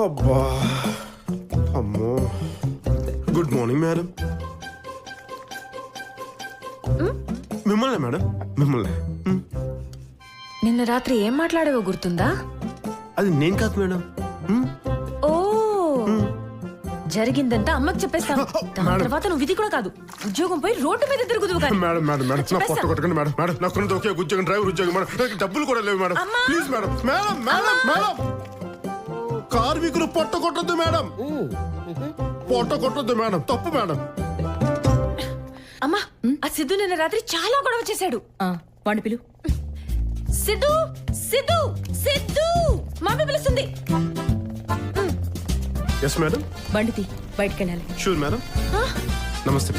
అబ్బా అమ్మో. Good morning madam. మిమ్మల్ని మేడం, మిమ్మల్ని. నిన్న రాత్రి ఏం మాట్లాడావో గుర్తుందా? అది నేను కాదు మేడం. ఓ జరిగిందంతా అమ్మకి చెప్పేస్తాను. దాని తర్వాత నువ్వు ఇది కూడా కాదు, ఉద్యోగం పోయి రోడ్డు మీద తిరుగుదువు కానీ. మేడం మేడం మేడం నా పొట్ట కొట్టకండి మేడం. మేడం నాకు ఒకే ఉద్యోగం, డ్రైవర్ ఉద్యోగం మేడం. నాకు డబ్బులు కూడా లేవు madam. Please madam. Madam madam madam కార్మికులు పొట్ట కొట్టద్దు మేడం. పొట్ట కొట్టద్దు మేడం, తప్పు మేడం. అమ్మా ఆ సిద్ధు నిన్న రాత్రి చాలా గొడవ చేశాడు. వాడిని పిలు. సిద్ధు సిద్ధు సిద్ధు మమ్మీ పిలుస్తుంది. Yes madam. బండి తీ, బయటికి వెళ్ళాలి. Sure madam. నమస్తే.